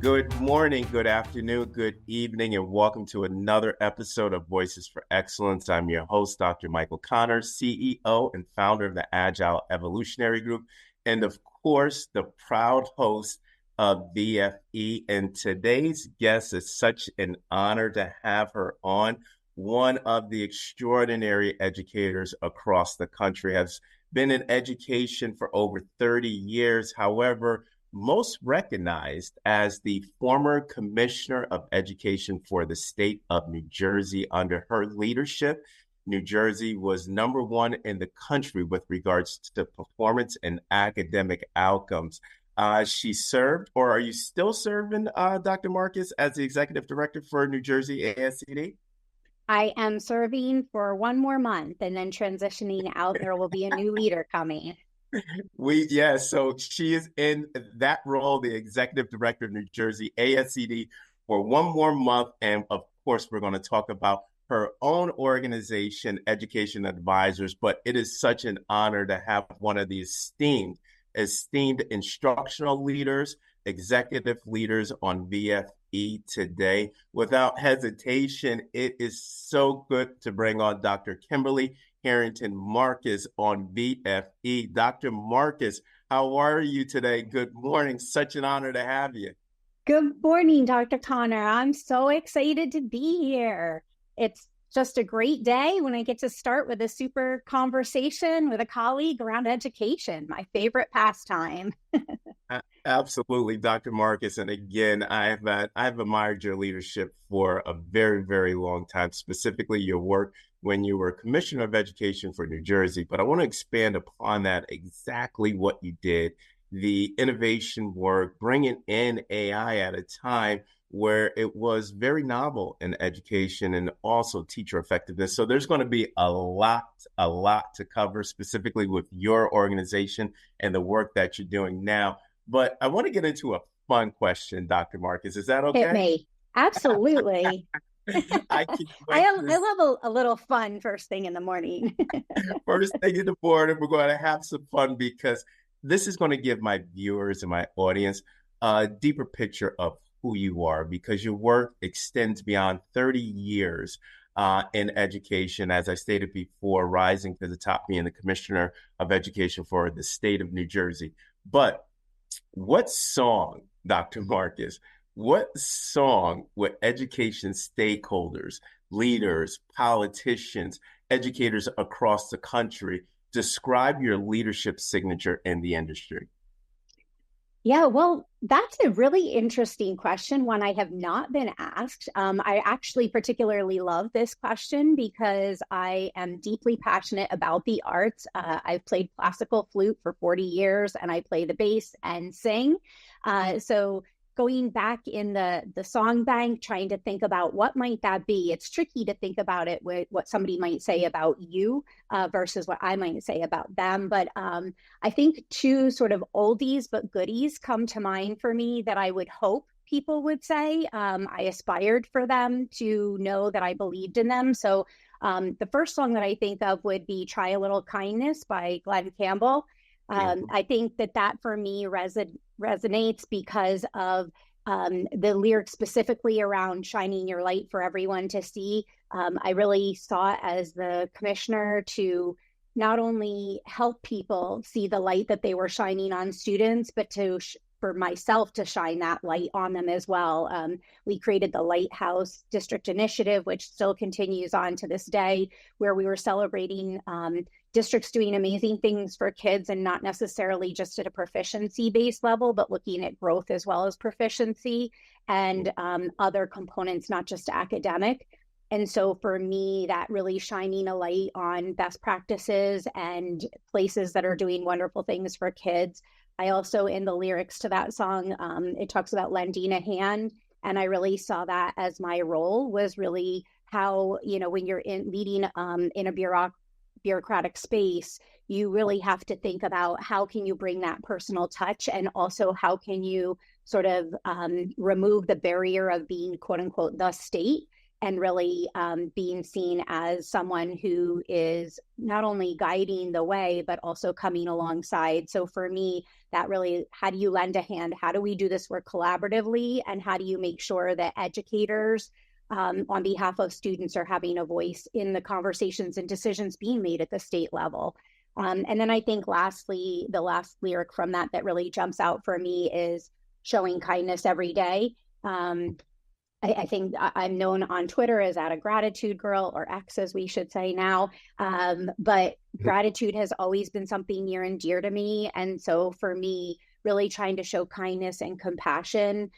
Good morning, good afternoon, good evening, and welcome to another episode of Voices for Excellence. I'm your host, Dr. Michael Connors, CEO and founder of the Agile Evolutionary Group, and of course, the proud host of VFE. And today's guest is such an honor to have her on. One of the extraordinary educators across the country, has been in education for over 30 years. However, most recognized as the former Commissioner of Education for the state of New Jersey. Under her leadership, New Jersey was number one in the country with regards to performance and academic outcomes. She served, or are you still serving, Dr. Markus, as the Executive Director for New Jersey ASCD? I am serving for one more month and then transitioning out. There will be a new leader coming. So she is in that role, the Executive Director of New Jersey ASCD, for one more month. And of course, we're going to talk about her own organization, Education Advisors. But it is such an honor to have one of the esteemed instructional leaders, executive leaders on VFE today. Without hesitation, it is so good to bring on Dr. Kimberley Markus on VFE. Dr. Markus, how are you today? Good morning. Such an honor to have you. Good morning, Dr. Connor. I'm so excited to be here. It's just a great day when I get to start with a super conversation with a colleague around education, my favorite pastime. Absolutely, Dr. Markus. And again, I've admired your leadership for a very, very long time, specifically your work when you were Commissioner of Education for New Jersey. But I want to expand upon that, exactly what you did, the innovation work, bringing in AI at a time where it was very novel in education and also teacher effectiveness. So there's going to be a lot to cover, specifically with your organization and the work that you're doing now. But I want to get into a fun question, Dr. Markus. Is that okay? Hit me. Absolutely. I love a little fun first thing in the morning. First thing in the morning, we're going to have some fun because this is going to give my viewers and my audience a deeper picture of who you are, because your work extends beyond 30 years in education, as I stated before, rising to the top, being the Commissioner of Education for the state of New Jersey. But what song, Dr. Markus, what song would education stakeholders, leaders, politicians, educators across the country describe your leadership signature in the industry? Yeah, well, that's a really interesting question, one I have not been asked. I actually particularly love this question because I am deeply passionate about the arts. I've played classical flute for 40 years and I play the bass and sing. So going back in the song bank, trying to think about what might that be. It's tricky to think about it with what somebody might say about you versus what I might say about them. But I think two sort of oldies but goodies come to mind for me that I would hope people would say. I aspired for them to know that I believed in them. So the first song that I think of would be Try a Little Kindness by Glenn Campbell. I think that for me resonates because of the lyrics specifically around shining your light for everyone to see. I really saw it as the commissioner to not only help people see the light that they were shining on students, but for myself to shine that light on them as well. We created the Lighthouse District Initiative, which still continues on to this day, where we were celebrating districts doing amazing things for kids, and not necessarily just at a proficiency-based level, but looking at growth as well as proficiency and other components, not just academic. And so for me, that really shining a light on best practices and places that are doing wonderful things for kids. I also, in the lyrics to that song, it talks about lending a hand. And I really saw that as my role was really how, when you're leading in a bureaucratic space, you really have to think about how can you bring that personal touch, and also how can you sort of remove the barrier of being quote unquote the state and really being seen as someone who is not only guiding the way, but also coming alongside. So for me, that really, how do you lend a hand? How do we do this work collaboratively? And how do you make sure that educators on behalf of students are having a voice in the conversations and decisions being made at the state level? And then I think lastly, the last lyric from that really jumps out for me is showing kindness every day. I think I'm known on Twitter as at a gratitude girl, or X as we should say now. But gratitude has always been something near and dear to me. And so for me, really trying to show kindness and compassion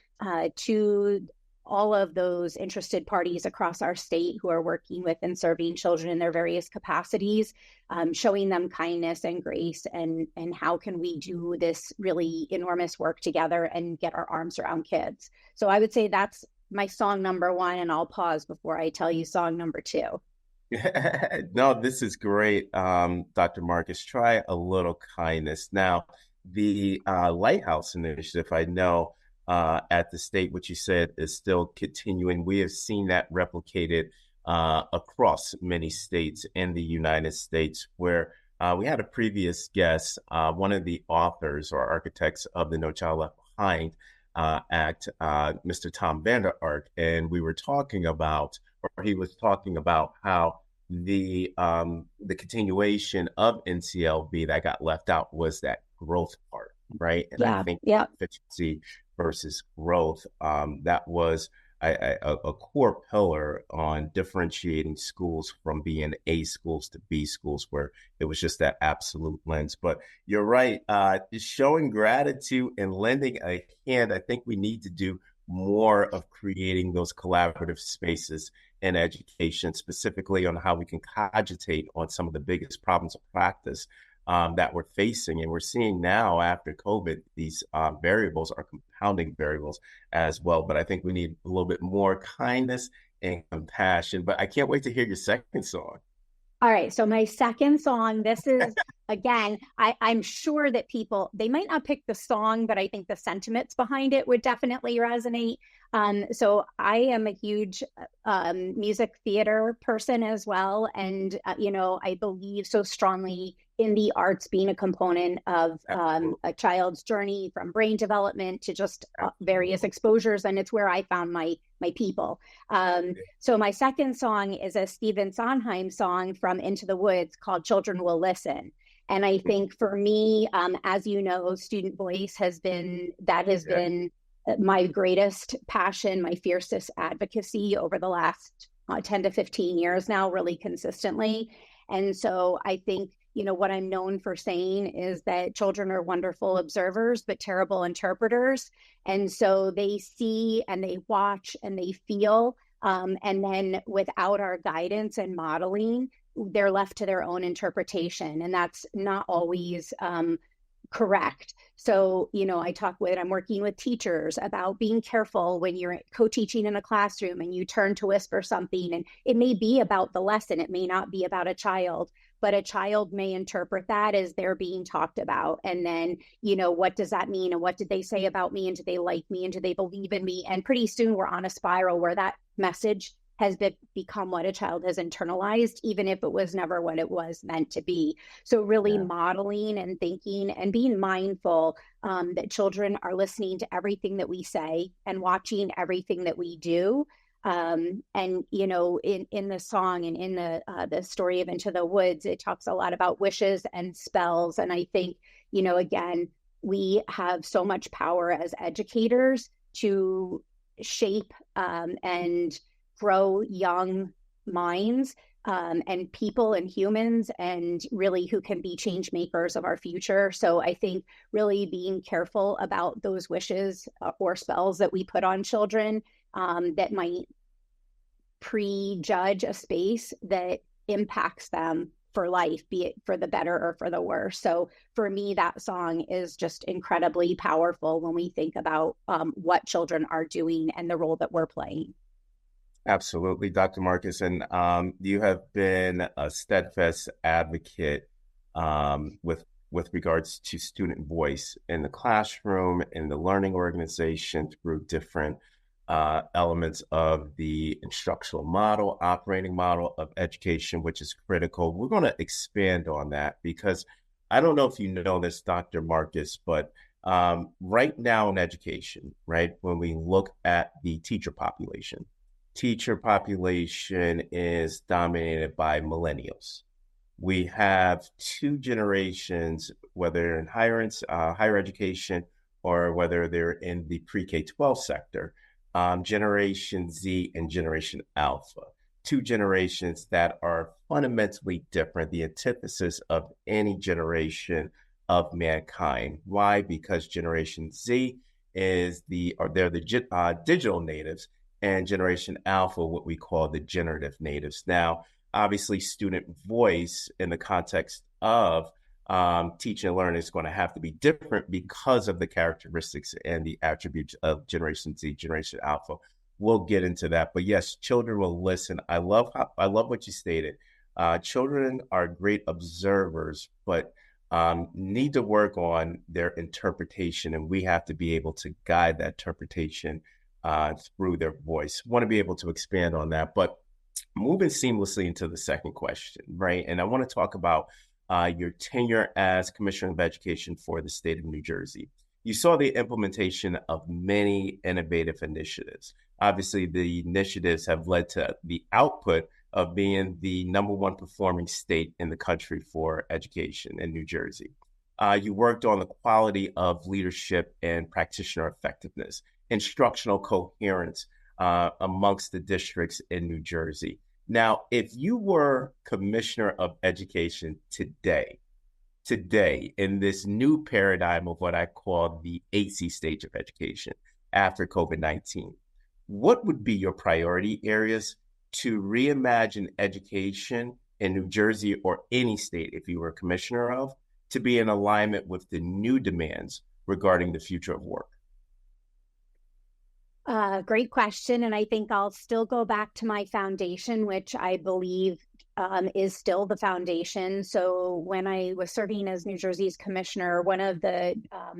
to all of those interested parties across our state who are working with and serving children in their various capacities, showing them kindness and grace, and how can we do this really enormous work together and get our arms around kids. So I would say that's my song number one, and I'll pause before I tell you song number two. No, this is great, Dr. Markus. Try a little kindness. Now, the Lighthouse Initiative, I know at the state, what you said is still continuing. We have seen that replicated across many states in the United States, where we had a previous guest, one of the authors or architects of the No Child Left Behind Act, Mr. Tom Vander Ark, and we were talking about, or he was talking about how the continuation of NCLB that got left out was that growth part, right? And I think efficiency versus growth, that was a core pillar on differentiating schools from being A schools to B schools, where it was just that absolute lens. But you're right, showing gratitude and lending a hand. I think we need to do more of creating those collaborative spaces in education, specifically on how we can cogitate on some of the biggest problems of practice that we're facing. And we're seeing now after COVID, these variables are compounding variables as well. But I think we need a little bit more kindness and compassion. But I can't wait to hear your second song. All right. So my second song, this is, again, I'm sure that people, they might not pick the song, but I think the sentiments behind it would definitely resonate. So I am a huge music theater person as well. And, I believe so strongly in the arts being a component of a child's journey from brain development to just various exposures. And it's where I found my people. So my second song is a Stephen Sondheim song from Into the Woods called Children Will Listen. And I think for me, as you know, student voice has been my greatest passion, my fiercest advocacy over the last 10 to 15 years now, really consistently. And so I think, what I'm known for saying is that children are wonderful observers, but terrible interpreters. And so they see and they watch and they feel. And then without our guidance and modeling, they're left to their own interpretation. And that's not always correct. So, I'm working with teachers about being careful when you're co-teaching in a classroom and you turn to whisper something, and it may be about the lesson. It may not be about a child, but a child may interpret that as they're being talked about. And then, what does that mean? And what did they say about me? And do they like me? And do they believe in me? And pretty soon we're on a spiral where that message has become what a child has internalized, even if it was never what it was meant to be. So really modeling and thinking and being mindful that children are listening to everything that we say and watching everything that we do. And, in the song and in the story of Into the Woods, it talks a lot about wishes and spells. And I think, again, we have so much power as educators to shape and grow young minds and people and humans, and really who can be change makers of our future. So I think really being careful about those wishes or spells that we put on children that might prejudge a space that impacts them for life, be it for the better or for the worse. So for me, that song is just incredibly powerful when we think about what children are doing and the role that we're playing. Absolutely, Dr. Markus. And you have been a steadfast advocate with regards to student voice in the classroom, in the learning organization, through different elements of the instructional model, operating model of education, which is critical. We're going to expand on that because I don't know if you know this, Dr. Markus, but right now in education, right, when we look at the teacher population is dominated by millennials. We have two generations, whether in higher education or whether they're in the pre-K 12 sector, Generation Z and Generation Alpha, two generations that are fundamentally different, the antithesis of any generation of mankind. Why? Because Generation Z they're the digital natives, and Generation Alpha, what we call the generative natives. Now, obviously, student voice in the context of teaching and learning is going to have to be different because of the characteristics and the attributes of Generation Z, Generation Alpha. We'll get into that, but yes, children will listen. I love what you stated. Children are great observers, but need to work on their interpretation, and we have to be able to guide that interpretation through their voice. Want to be able to expand on that, but moving seamlessly into the second question, right? And I want to talk about your tenure as Commissioner of Education for the state of New Jersey. You saw the implementation of many innovative initiatives. Obviously, the initiatives have led to the output of being the #1 performing state in the country for education in New Jersey. You worked on the quality of leadership and practitioner effectiveness, instructional coherence amongst the districts in New Jersey. Now, if you were Commissioner of Education today, in this new paradigm of what I call the AC stage of education after COVID-19, what would be your priority areas to reimagine education in New Jersey or any state, if you were commissioner of, to be in alignment with the new demands regarding the future of work? Great question. And I think I'll still go back to my foundation, which I believe is still the foundation. So when I was serving as New Jersey's commissioner, one of the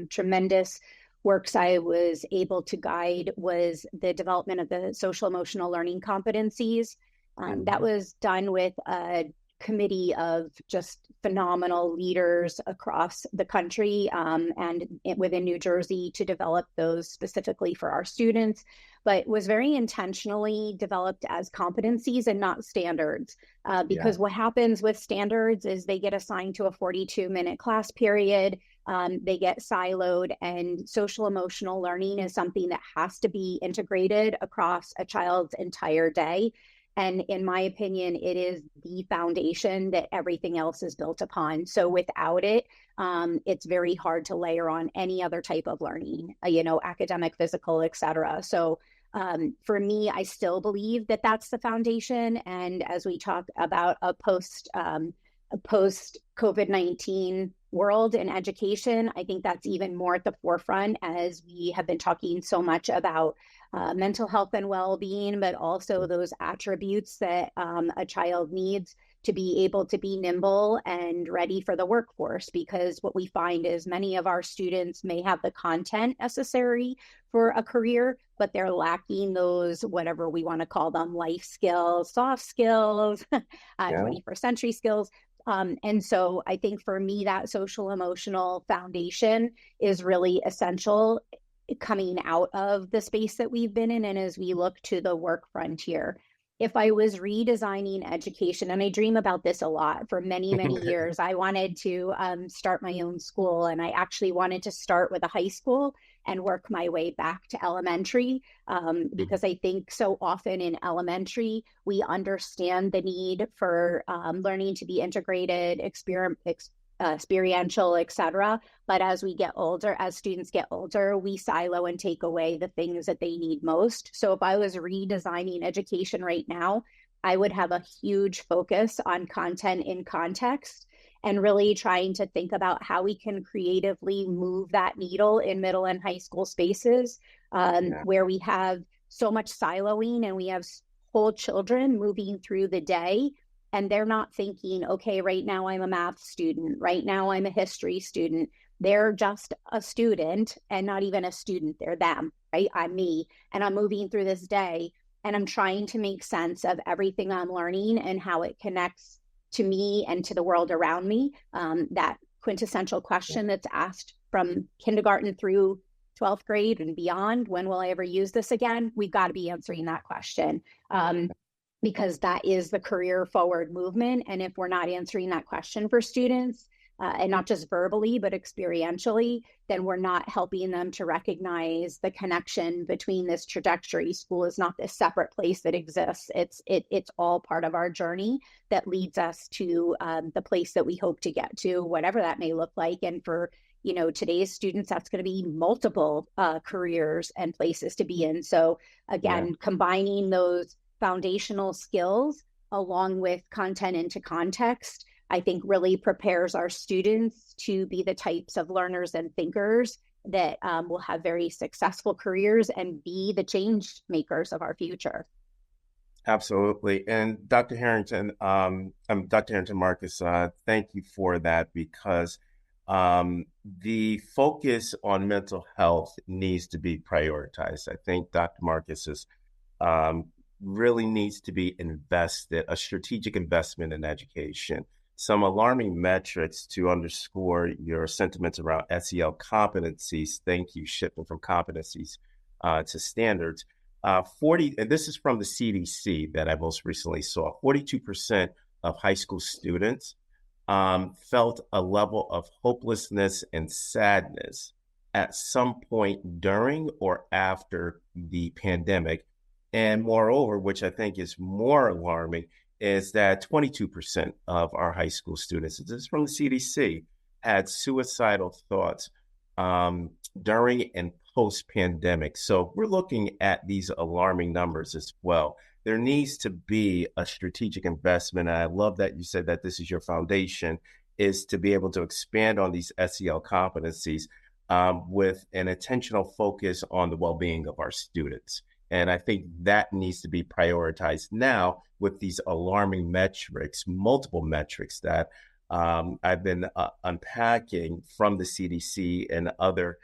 tremendous works I was able to guide was the development of the social emotional learning competencies. That was done with a committee of just phenomenal leaders across the country and within New Jersey to develop those specifically for our students, but was very intentionally developed as competencies and not standards. Because what happens with standards is they get assigned to a 42-minute class period, they get siloed, and social emotional learning is something that has to be integrated across a child's entire day. And in my opinion, it is the foundation that everything else is built upon. So without it, it's very hard to layer on any other type of learning, academic, physical, et cetera. So for me, I still believe that that's the foundation. And as we talk about a post COVID-19 world in education, I think that's even more at the forefront, as we have been talking so much about mental health and well-being, but also those attributes that a child needs to be able to be nimble and ready for the workforce. Because what we find is many of our students may have the content necessary for a career, but they're lacking those, whatever we want to call them, life skills, soft skills, 21st century skills. And so I think for me, that social emotional foundation is really essential coming out of the space that we've been in. And as we look to the work frontier, if I was redesigning education, and I dream about this a lot for many, many years, I wanted to start my own school. And I actually wanted to start with a high school and work my way back to elementary, because I think so often in elementary, we understand the need for learning to be integrated, experiential, et cetera. But as we get older, as students get older, we silo and take away the things that they need most. So if I was redesigning education right now, I would have a huge focus on content in context and really trying to think about how we can creatively move that needle in middle and high school spaces where we have so much siloing and we have whole children moving through the day. And they're not thinking, okay, right now I'm a math student, right now I'm a history student. They're just a student and not even a student, they're them. right? I'm me, and I'm moving through this day, and I'm trying to make sense of everything I'm learning and how it connects to me and to the world around me. That quintessential question that's asked from kindergarten through 12th grade and beyond, when will I ever use this again? We've got to be answering that question. Because that is the career forward movement. And if we're not answering that question for students, and not just verbally, but experientially, then we're not helping them to recognize the connection between this trajectory. School is not this separate place that exists. It's all part of our journey that leads us to the place that we hope to get to, whatever that may look like. And for today's students, that's going to be multiple careers and places to be in. So again, combining those foundational skills along with content into context, I think really prepares our students to be the types of learners and thinkers that will have very successful careers and be the change makers of our future. Absolutely. And Dr. Harrington, Dr. Harrington Markus, thank you for that, because the focus on mental health needs to be prioritized. I think Dr. Markus is really needs to be invested, a strategic investment in education. Some alarming metrics to underscore your sentiments around SEL competencies. Thank you, shifting from competencies to standards. 40, and this is from the CDC that I most recently saw, 42% of high school students felt a level of hopelessness and sadness at some point during or after the pandemic. And moreover, which I think is more alarming, is that 22% of our high school students, this is from the CDC, had suicidal thoughts during and post-pandemic. So we're looking at these alarming numbers as well. There needs to be a strategic investment. And I love that you said that this is your foundation, is to be able to expand on these SEL competencies with an intentional focus on the well-being of our students. And I think that needs to be prioritized now with these alarming metrics, multiple metrics that I've been unpacking from the CDC and other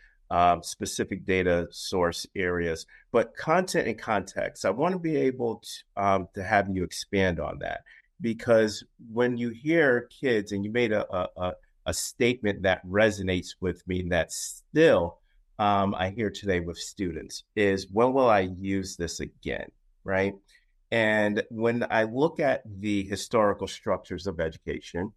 specific data source areas. But content and context, I want to be able to have you expand on that, because when you hear kids, and you made a statement that resonates with me, that still I hear today with students, is when will I use this again, right? And when I look at the historical structures of education,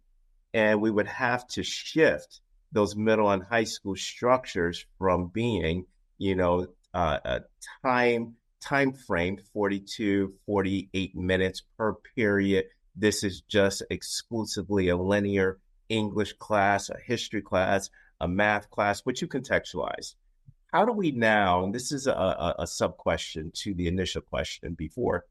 and we would have to shift those middle and high school structures from being, a time frame, 42, 48 minutes per period. This is just exclusively a linear English class, a history class, a math class, which you contextualize. How do we now, and this is a sub question to the initial question before,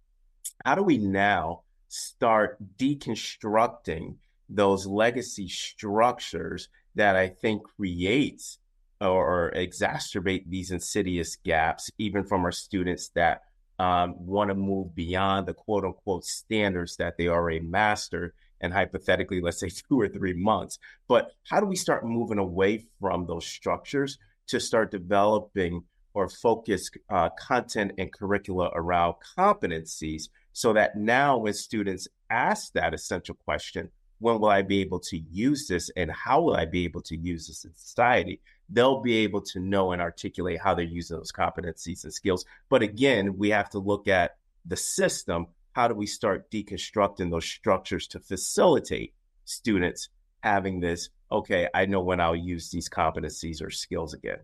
how do we now start deconstructing those legacy structures that I think creates or exacerbate these insidious gaps, even from our students that want to move beyond the quote unquote standards that they already mastered, and hypothetically, let's say 2 or 3 months. But how do we start moving away from those structures to start developing or focus content and curricula around competencies, so that now when students ask that essential question, when will I be able to use this and how will I be able to use this in society, they'll be able to know and articulate how they're using those competencies and skills. But again, we have to look at the system. How do we start deconstructing those structures to facilitate students having this, okay, I know when I'll use these competencies or skills again?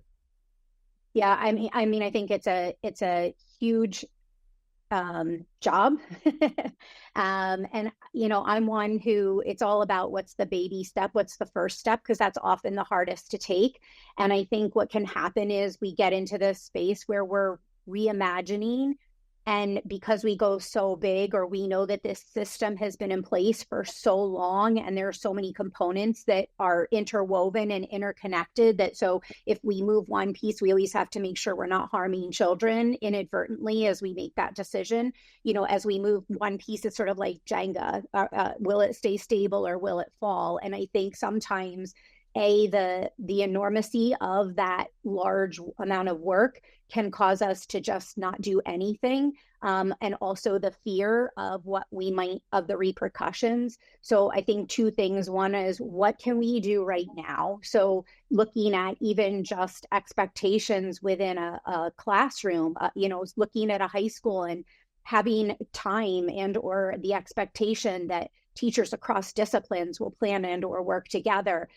Yeah, I think it's a huge job. And, I'm one who, it's all about what's the baby step, what's the first step, because that's often the hardest to take. And I think what can happen is we get into this space where we're reimagining. And because we go so big, or we know that this system has been in place for so long, and there are so many components that are interwoven and interconnected, that so if we move one piece, we always have to make sure we're not harming children inadvertently as we make that decision. As we move one piece, it's sort of like Jenga. Will it stay stable or will it fall? And I think sometimes the enormity of that large amount of work can cause us to just not do anything. And also the fear of what we might, of the repercussions. So I think two things. One is, what can we do right now? So looking at even just expectations within a classroom, looking at a high school and having time and or the expectation that teachers across disciplines will plan and or work together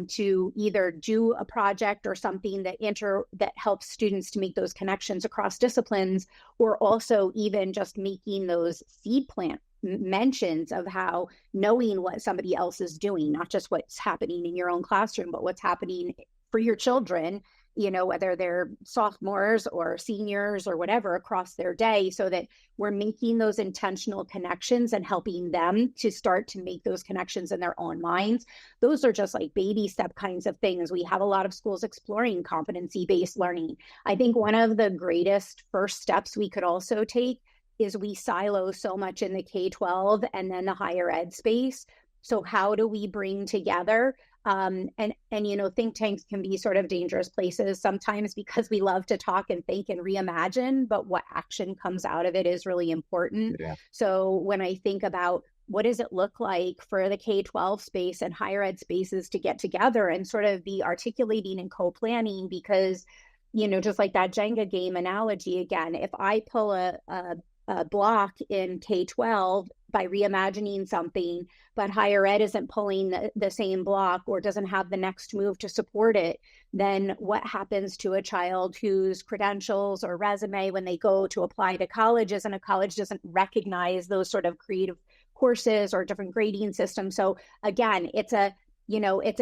to either do a project or something that helps students to make those connections across disciplines, or also even just making those seed plant mentions of how knowing what somebody else is doing, not just what's happening in your own classroom, but what's happening for your children, whether they're sophomores or seniors or whatever across their day, so that we're making those intentional connections and helping them to start to make those connections in their own minds. Those are just like baby step kinds of things. We have a lot of schools exploring competency-based learning. I think one of the greatest first steps we could also take is we silo so much in the K-12 and then the higher ed space. So how do we bring together and think tanks can be sort of dangerous places sometimes because we love to talk and think and reimagine, but what action comes out of it is really important. Yeah. So when I think about what does it look like for the K-12 space and higher ed spaces to get together and sort of be articulating and co-planning, because, just like that Jenga game analogy, again, if I pull a block in K-12 by reimagining something, but higher ed isn't pulling the same block or doesn't have the next move to support it, then what happens to a child whose credentials or resume when they go to apply to colleges, and a college doesn't recognize those sort of creative courses or different grading systems? So again, it's a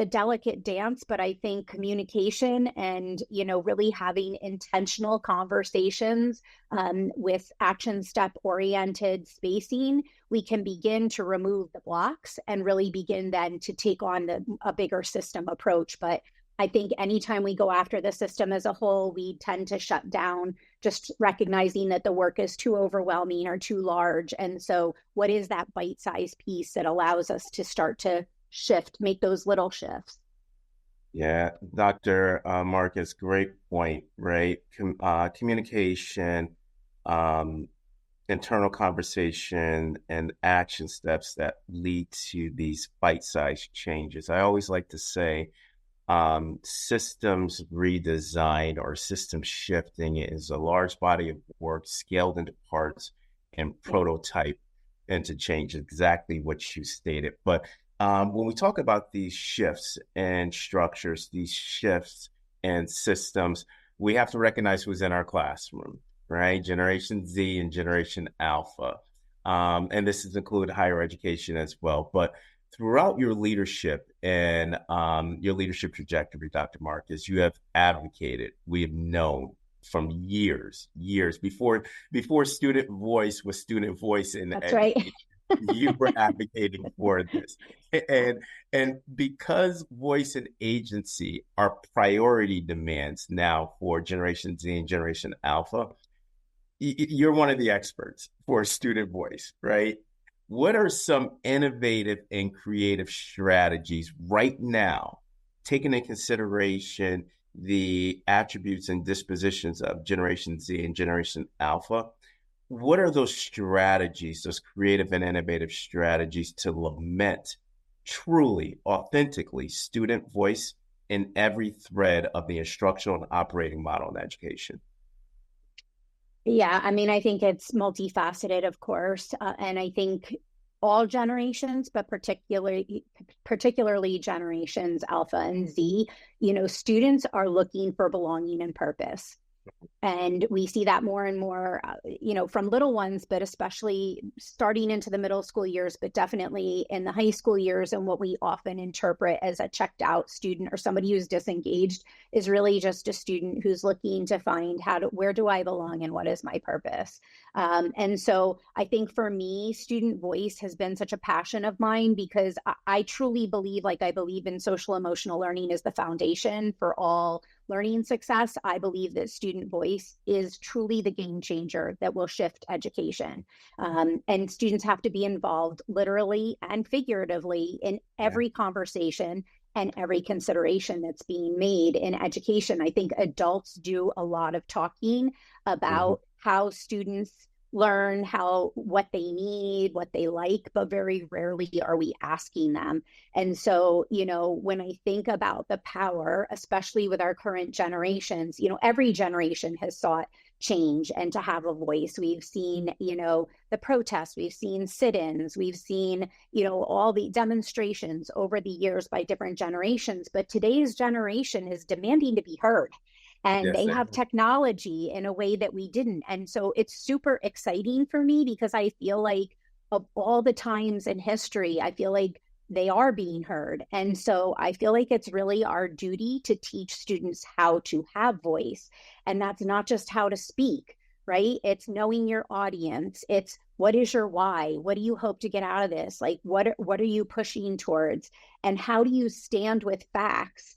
delicate dance, but I think communication and, really having intentional conversations with action step oriented spacing, we can begin to remove the blocks and really begin then to take on a bigger system approach. But I think anytime we go after the system as a whole, we tend to shut down, just recognizing that the work is too overwhelming or too large. And so what is that bite-sized piece that allows us to start to make those little shifts? Yeah, Dr. Markus, great point, right? Communication, internal conversation, and action steps that lead to these bite-sized changes. I always like to say systems redesign or system shifting is a large body of work scaled into parts and prototype into change, exactly what you stated. But when we talk about these shifts and structures, these shifts and systems, we have to recognize who's in our classroom, right? Generation Z and Generation Alpha. And this has included higher education as well. But throughout your leadership and your leadership trajectory, Dr. Markus, you have advocated, we have known from years before student voice was student voice in That's right. You were advocating for this. And because voice and agency are priority demands now for Generation Z and Generation Alpha, you're one of the experts for student voice, right? What are some innovative and creative strategies right now, taking into consideration the attributes and dispositions of Generation Z and Generation Alpha? What are those strategies, those creative and innovative strategies to lament truly, authentically student voice in every thread of the instructional and operating model in education? Yeah, I mean, I think it's multifaceted, of course. And I think all generations, but particularly generations Alpha and Z, students are looking for belonging and purpose. And we see that more and more, from little ones, but especially starting into the middle school years, but definitely in the high school years. And what we often interpret as a checked out student or somebody who's disengaged is really just a student who's looking to find where do I belong and what is my purpose? And so I think for me, student voice has been such a passion of mine because I truly believe, I believe in social emotional learning is the foundation for all learning success. I believe that student voice is truly the game changer that will shift education. And students have to be involved literally and figuratively in every conversation and every consideration that's being made in education. I think adults do a lot of talking Hmm. about how students learn, how what they need, what they like, but very rarely are we asking them. And so, when I think about the power, especially with our current generations, every generation has sought change and to have a voice. We've seen, the protests, we've seen sit-ins, we've seen, all the demonstrations over the years by different generations, but today's generation is demanding to be heard. And Yes, they they have have. technology in a way that we didn't. And so it's super exciting for me because I feel like of all the times in history, I feel like they are being heard. And so I feel like it's really our duty to teach students how to have voice. And that's not just how to speak, right? It's knowing your audience. It's what is your why? What do you hope to get out of this? Like, what are you pushing towards? And how do you stand with facts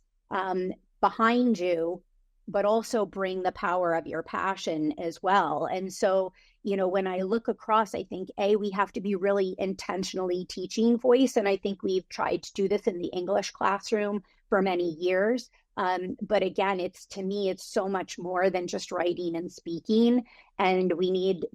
behind you, but also bring the power of your passion as well? And so, when I look across, I think, we have to be really intentionally teaching voice. And I think we've tried to do this in the English classroom for many years. But again, to me, it's so much more than just writing and speaking. And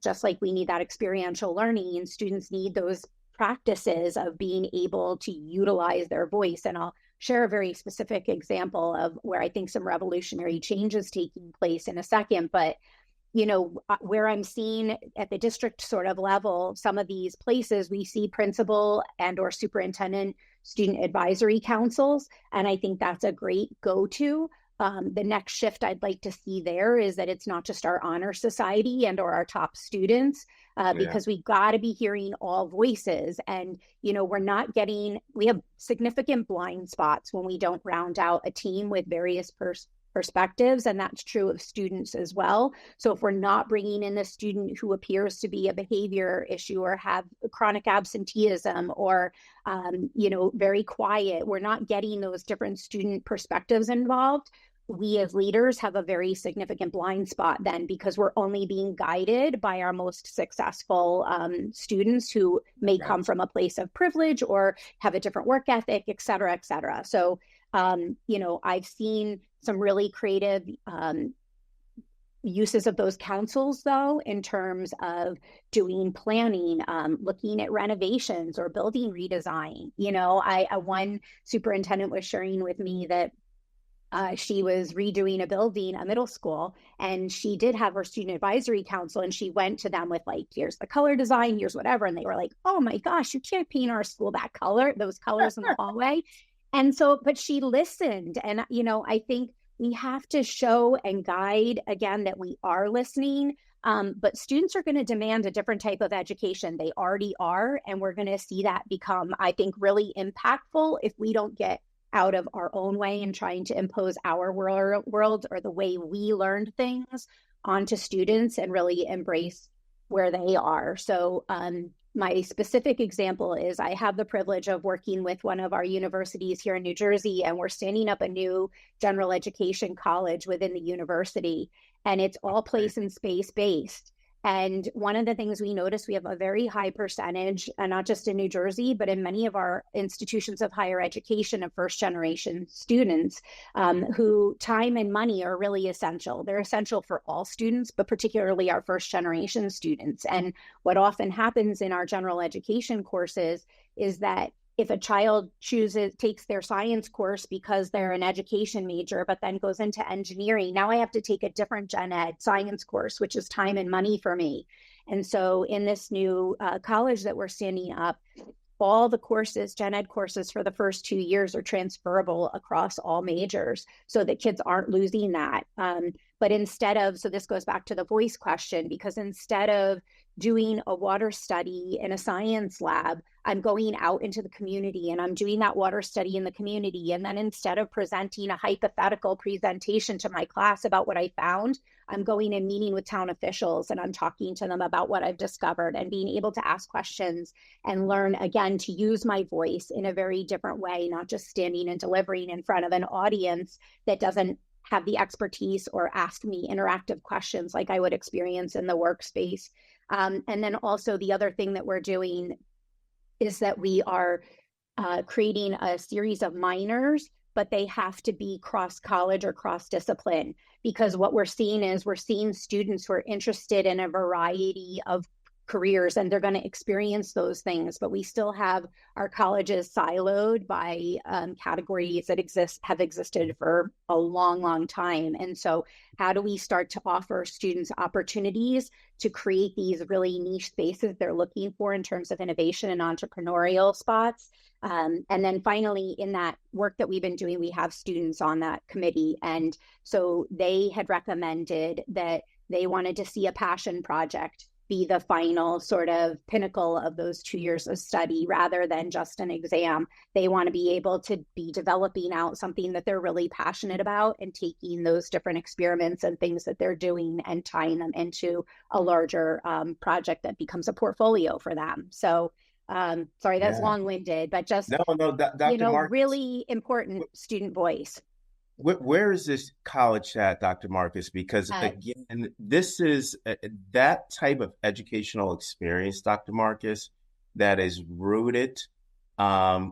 just like we need that experiential learning, and students need those practices of being able to utilize their voice. And I'll share a very specific example of where I think some revolutionary change is taking place in a second. But where I'm seeing at the district sort of level, some of these places we see principal and or superintendent student advisory councils. And I think that's a great go-to. The next shift I'd like to see there is that it's not just our honor society and or our top students, Yeah. because we got to be hearing all voices. And, we have significant blind spots when we don't round out a team with various perspectives, and that's true of students as well. So if we're not bringing in a student who appears to be a behavior issue or have chronic absenteeism or very quiet, we're not getting those different student perspectives involved. We as leaders have a very significant blind spot then, because we're only being guided by our most successful students who may come Gotcha. from a place of privilege or have a different work ethic, et cetera, et cetera. So I've seen some really creative uses of those councils, though, in terms of doing planning, looking at renovations or building redesign. One superintendent was sharing with me that she was redoing a building, a middle school, and she did have her student advisory council, and she went to them with like, here's the color design, here's whatever. And they were like, oh my gosh, you can't paint our school that color, those colors in the hallway. And so, but she listened. And, I think we have to show and guide again that we are listening. But students are going to demand a different type of education. They already are. And we're going to see that become, I think, really impactful if we don't get out of our own way and trying to impose our world or the way we learned things onto students and really embrace where they are. So, my specific example is I have the privilege of working with one of our universities here in New Jersey, and we're standing up a new general education college within the university, and it's all place and space based. And one of the things we notice, we have a very high percentage, and not just in New Jersey, but in many of our institutions of higher education, of first generation students who time and money are really essential. They're essential for all students, but particularly our first generation students. And what often happens in our general education courses is that if a child takes their science course because they're an education major, but then goes into engineering, now I have to take a different gen ed science course, which is time and money for me. And so in this new college that we're standing up, all the courses, gen ed courses for the first 2 years are transferable across all majors so that kids aren't losing that. But so this goes back to the voice question, because instead of doing a water study in a science lab, I'm going out into the community and I'm doing that water study in the community. And then instead of presenting a hypothetical presentation to my class about what I found, I'm going and meeting with town officials and I'm talking to them about what I've discovered and being able to ask questions and learn again to use my voice in a very different way, not just standing and delivering in front of an audience that doesn't have the expertise or ask me interactive questions like I would experience in the workspace. And then also the other thing that we're doing is that we are creating a series of minors, but they have to be cross college or cross discipline, because what we're seeing is we're seeing students who are interested in a variety of careers, and they're going to experience those things, but we still have our colleges siloed by categories that have existed for a long time. And so how do we start to offer students opportunities to create these really niche spaces they're looking for in terms of innovation and entrepreneurial spots? And then finally, in that work that we've been doing, we have students on that committee. And so they had recommended that they wanted to see a passion project be the final sort of pinnacle of those 2 years of study rather than just an exam. They want to be able to be developing out something that they're really passionate about and taking those different experiments and things that they're doing and tying them into a larger project that becomes a portfolio for them. So sorry, that's Yeah. long-winded, but just, No, Dr. Markus, really important student voice. where is this college at, Dr. Markus? Because Uh, again, this is that type of educational experience, Dr. Markus, that is rooted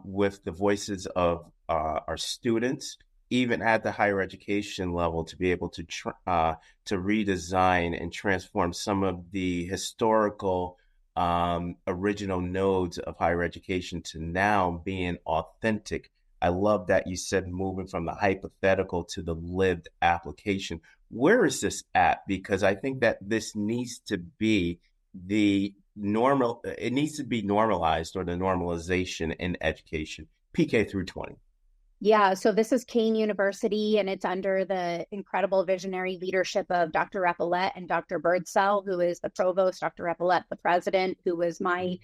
with the voices of our students, even at the higher education level, to be able to redesign and transform some of the historical original nodes of higher education to now being authentic. I love that you said moving from the hypothetical to the lived application. Where is this at? Because I think that this needs to be the normal, it needs to be normalized, or the normalization in education, PK through 20. Yeah, so this is Kane University, and it's under the incredible visionary leadership of Dr. Repillette and Dr. Birdsell, who is the provost, Dr. Repillette, the president, who was my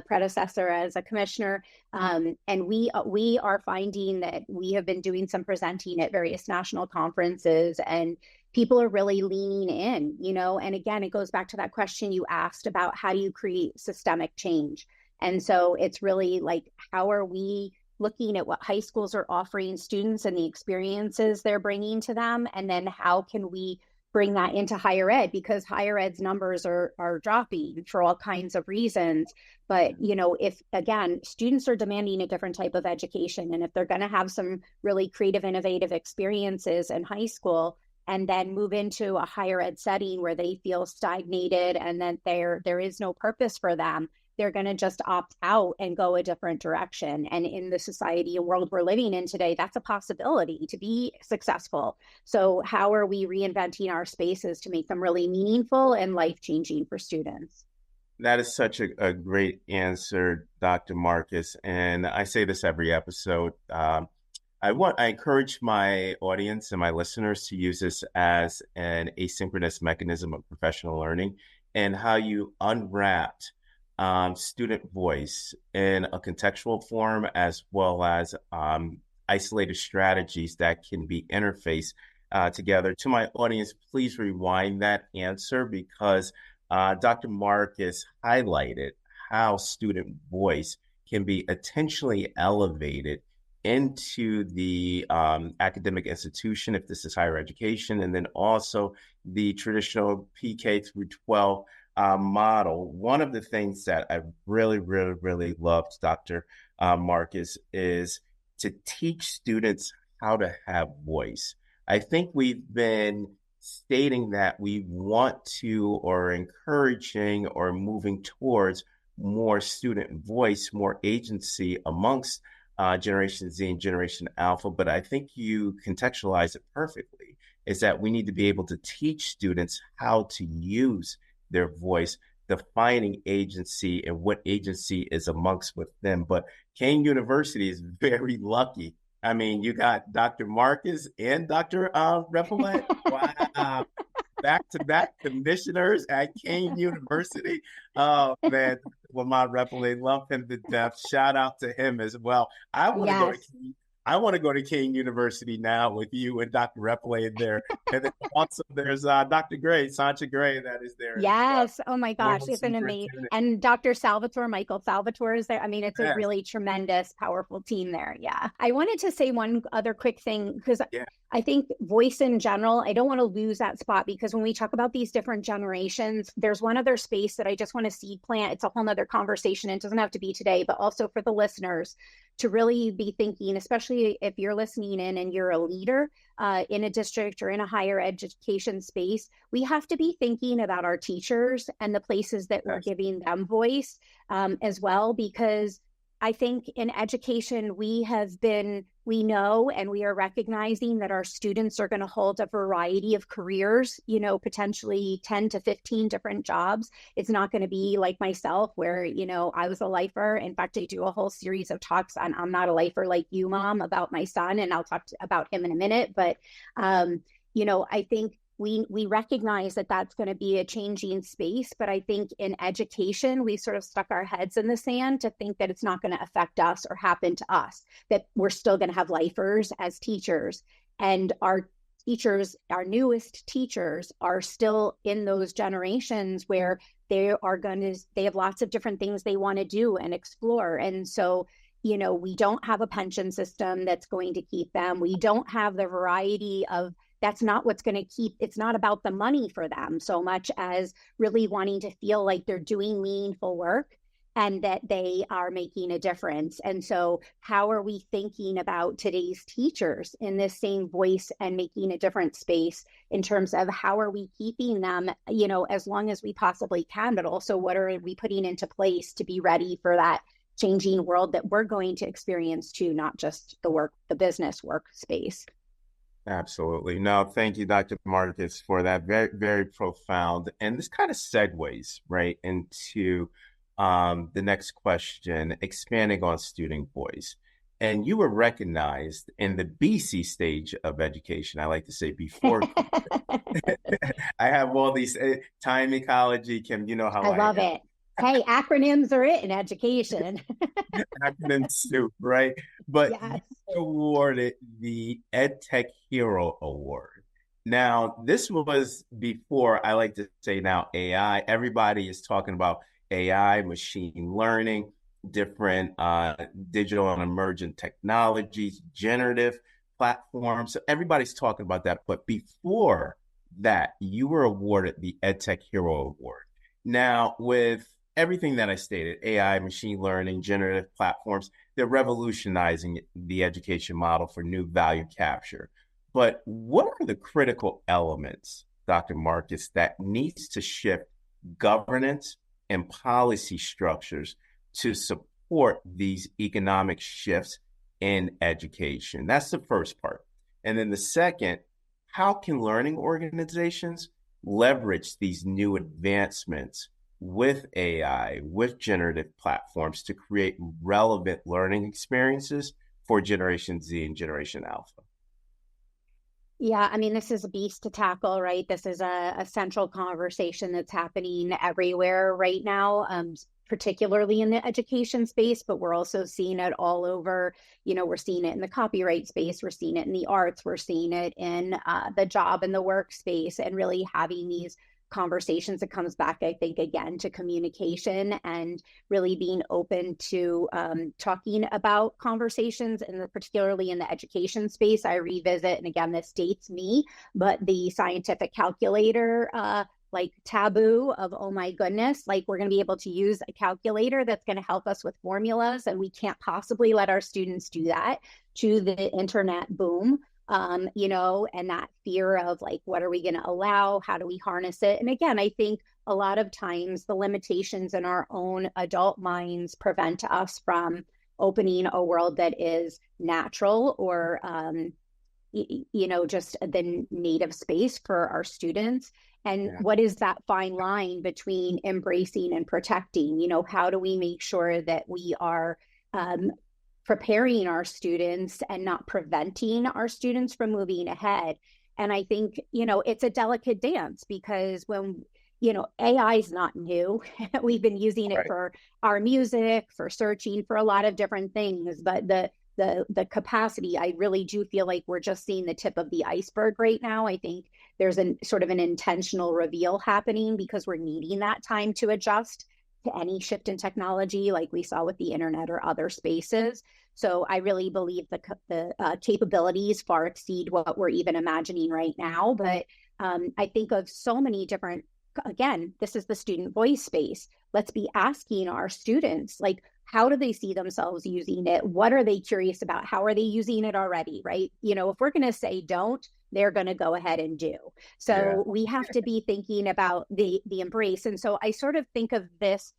predecessor as a commissioner. And we are finding that we have been doing some presenting at various national conferences, and people are really leaning in, and again, it goes back to that question you asked about how do you create systemic change? And so it's really like, how are we looking at what high schools are offering students and the experiences they're bringing to them, and then how can we bring that into higher ed, because higher ed's numbers are dropping for all kinds of reasons. But if again students are demanding a different type of education, and if they're going to have some really creative, innovative experiences in high school and then move into a higher ed setting where they feel stagnated and that there is no purpose for them, they're going to just opt out and go a different direction. And in the society and world we're living in today, that's a possibility to be successful. So how are we reinventing our spaces to make them really meaningful and life-changing for students? That is such a great answer, Dr. Markus. And I say this every episode. I encourage my audience and my listeners to use this as an asynchronous mechanism of professional learning, and how you unwrapped student voice in a contextual form, as well as isolated strategies that can be interfaced together. To my audience, please rewind that answer, because Dr. Markus highlighted how student voice can be intentionally elevated into the academic institution, if this is higher education, and then also the traditional PK through 12 model. One of the things that I really, really, really loved, Dr. Markus, is to teach students how to have voice. I think we've been stating that we want to, or encouraging, or moving towards more student voice, more agency amongst Generation Z and Generation Alpha, but I think you contextualize it perfectly, is that we need to be able to teach students how to use their voice, defining agency and what agency is amongst with them. But Kane University is very lucky. I mean, you got Dr. Markus and Dr. Repillette. Wow. Back-to-back commissioners at Kane University. Oh, man. Lamont Repillette, love him to death. Shout out to him as well. Yes. I want to go to Kane University now with you and Dr. Repillette there. And then also there's Dr. Gray, Sancha Gray, that is there as well. Yes. Oh my gosh. It's an amazing. And Dr. Michael Salvatore is there. I mean, it's a really tremendous, powerful team there. Yeah. I wanted to say one other quick thing, because I think voice in general, I don't want to lose that spot, because when we talk about these different generations, there's one other space that I just want to seed plant. It's a whole nother conversation. It doesn't have to be today, but also for the listeners, to really be thinking, especially if you're listening in and you're a leader in a district or in a higher education space, we have to be thinking about our teachers and the places that we're giving them voice as well, because I think in education, we know and we are recognizing that our students are going to hold a variety of careers, potentially 10 to 15 different jobs. It's not going to be like myself where, I was a lifer. In fact, I do a whole series of talks on I'm not a lifer like you, Mom, about my son, and I'll talk about him in a minute. But, I think we recognize that that's going to be a changing space, but I think in education, we sort of stuck our heads in the sand to think that it's not going to affect us or happen to us, that we're still going to have lifers as teachers. And our teachers, our newest teachers, are still in those generations where they have lots of different things they want to do and explore. And so, we don't have a pension system that's going to keep them. We don't have the variety of that's not what's going to keep, it's not about the money for them so much as really wanting to feel like they're doing meaningful work and that they are making a difference. And so how are we thinking about today's teachers in this same voice and making a different space in terms of how are we keeping them, as long as we possibly can, but also what are we putting into place to be ready for that changing world that we're going to experience too, not just the business workspace. Absolutely. No, thank you, Dr. Markus, for that. Very, very profound. And this kind of segues right into the next question, expanding on student voice. And you were recognized in the BC stage of education. I like to say before. I have all these time ecology, Kim, you know how I love it. Hey, acronyms are it in education. Acronyms too, right? But yes. you awarded the EdTech Hero Award. Now, this was before, I like to say now, AI. Everybody is talking about AI, machine learning, different digital and emergent technologies, generative platforms. So everybody's talking about that. But before that, you were awarded the EdTech Hero Award. Now, with everything that I stated, AI, machine learning, generative platforms, they're revolutionizing the education model for new value capture. But what are the critical elements, Dr. Markus, that needs to shift governance and policy structures to support these economic shifts in education? That's the first part. And then the second, how can learning organizations leverage these new advancements with AI, with generative platforms to create relevant learning experiences for Generation Z and Generation Alpha? Yeah, I mean, this is a beast to tackle, right? This is a central conversation that's happening everywhere right now, particularly in the education space, but we're also seeing it all over. We're seeing it in the copyright space, we're seeing it in the arts, we're seeing it in the job and the workspace, and really having these conversations. It comes back, I think, again to communication and really being open to talking about conversations, and particularly in the education space. I revisit, and again, this dates me, but the scientific calculator like taboo of, oh my goodness, like we're going to be able to use a calculator that's going to help us with formulas, and we can't possibly let our students do that, to the internet boom. And that fear of like, what are we going to allow? How do we harness it? And again, I think a lot of times the limitations in our own adult minds prevent us from opening a world that is natural or, just the native space for our students. And what is that fine line between embracing and protecting? How do we make sure that we are preparing our students and not preventing our students from moving ahead? And I think, it's a delicate dance, because when, AI is not new. We've been using it for our music, for searching, for a lot of different things. But the capacity, I really do feel like we're just seeing the tip of the iceberg right now. I think there's a sort of an intentional reveal happening because we're needing that time to adjust to any shift in technology, like we saw with the internet or other spaces. So I really believe the capabilities far exceed what we're even imagining right now. But I think of so many different, again, this is the student voice space. Let's be asking our students, like, how do they see themselves using it? What are they curious about? How are they using it already, right? If we're going to say don't, they're going to go ahead and do. Yeah. So we have to be thinking about the embrace. And so I sort of think of this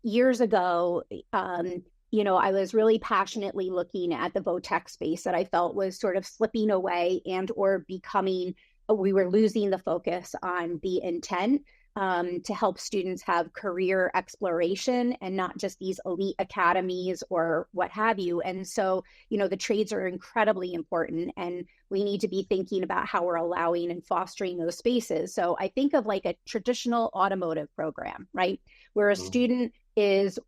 years ago. I was really passionately looking at the vo-tech space that I felt was sort of slipping away and or becoming, we were losing the focus on the intent to help students have career exploration and not just these elite academies or what have you. And so, the trades are incredibly important, and we need to be thinking about how we're allowing and fostering those spaces. So I think of like a traditional automotive program, right? Where a student is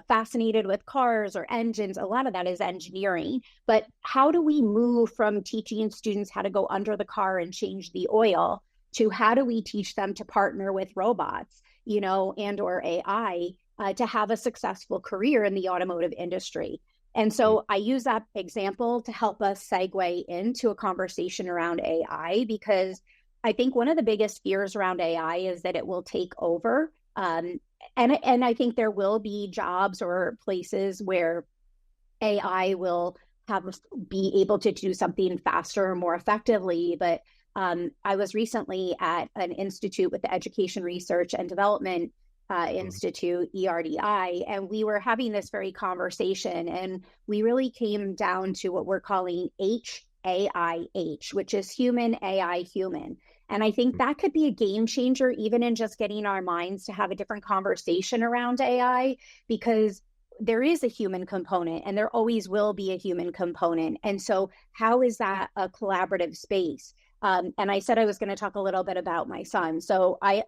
fascinated with cars or engines. A lot of that is engineering. But how do we move from teaching students how to go under the car and change the oil to how do we teach them to partner with robots, and or AI to have a successful career in the automotive industry? And so I use that example to help us segue into a conversation around AI, because I think one of the biggest fears around AI is that it will take over. And I think there will be jobs or places where AI will be able to do something faster or more effectively. But I was recently at an institute with the Education Research and Development Institute, ERDI, and we were having this very conversation, and we really came down to what we're calling HAIH, which is human, AI, human. And I think that could be a game changer, even in just getting our minds to have a different conversation around AI, because there is a human component and there always will be a human component. And so how is that a collaborative space? And I said I was going to talk a little bit about my son. So I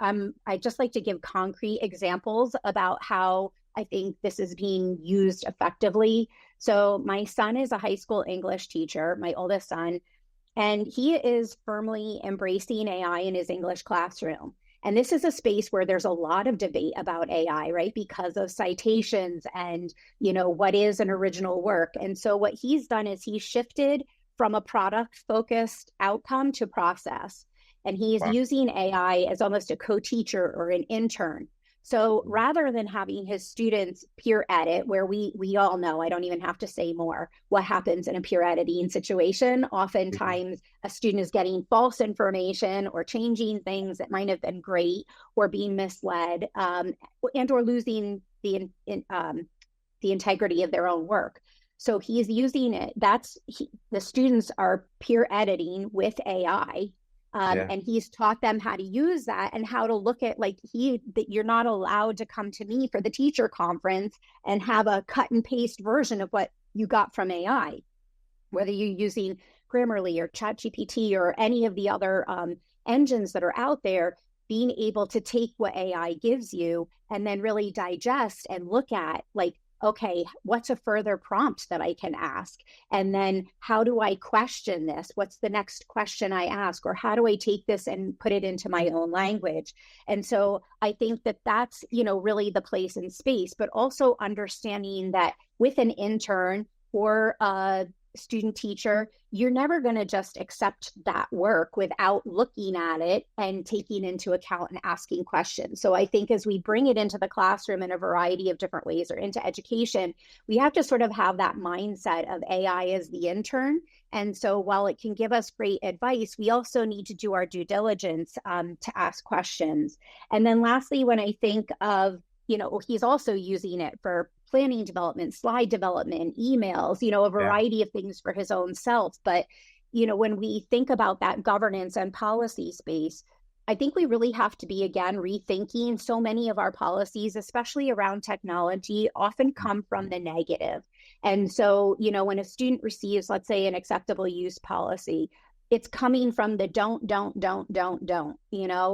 just like to give concrete examples about how I think this is being used effectively. So my son is a high school English teacher, my oldest son, and he is firmly embracing AI in his English classroom. And this is a space where there's a lot of debate about AI, right? Because of citations and, what is an original work. And so what he's done is he's shifted from a product-focused outcome to process. And he's using AI as almost a co-teacher or an intern. So rather than having his students peer edit, where we all know, I don't even have to say more, what happens in a peer editing situation. Oftentimes, a student is getting false information or changing things that might have been great, or being misled, and or losing the integrity of their own work. So he's using it. The students are peer editing with AI. And he's taught them how to use that and how to look at that you're not allowed to come to me for the teacher conference and have a cut and paste version of what you got from AI, whether you're using Grammarly or ChatGPT or any of the other engines that are out there. Being able to take what AI gives you and then really digest and look at okay, what's a further prompt that I can ask? And then how do I question this? What's the next question I ask? Or how do I take this and put it into my own language? And so I think that that's, really the place and space, but also understanding that with an intern or a student teacher, you're never going to just accept that work without looking at it and taking into account and asking questions. So I think as we bring it into the classroom in a variety of different ways or into education, we have to sort of have that mindset of AI as the intern. And so while it can give us great advice, we also need to do our due diligence to ask questions. And then lastly, when I think of, he's also using it for planning development, slide development, emails, a variety of things for his own self. But, when we think about that governance and policy space, I think we really have to be, again, rethinking. So many of our policies, especially around technology, often come from the negative. And so, when a student receives, let's say, an acceptable use policy, it's coming from the don't,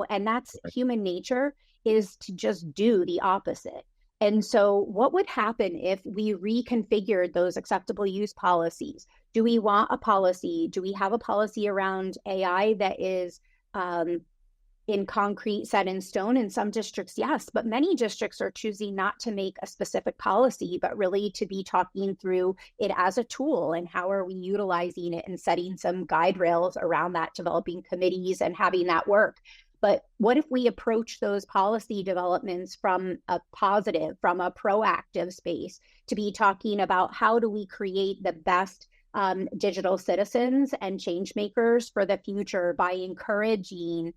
and that's human nature, is to just do the opposite. And so what would happen if we reconfigured those acceptable use policies? Do we want a policy? Do we have a policy around AI that is in concrete, set in stone? In some districts, yes, but many districts are choosing not to make a specific policy, but really to be talking through it as a tool and how are we utilizing it and setting some guide rails around that, developing committees and having that work. But what if we approach those policy developments from a positive, from a proactive space, to be talking about how do we create the best digital citizens and change makers for the future by encouraging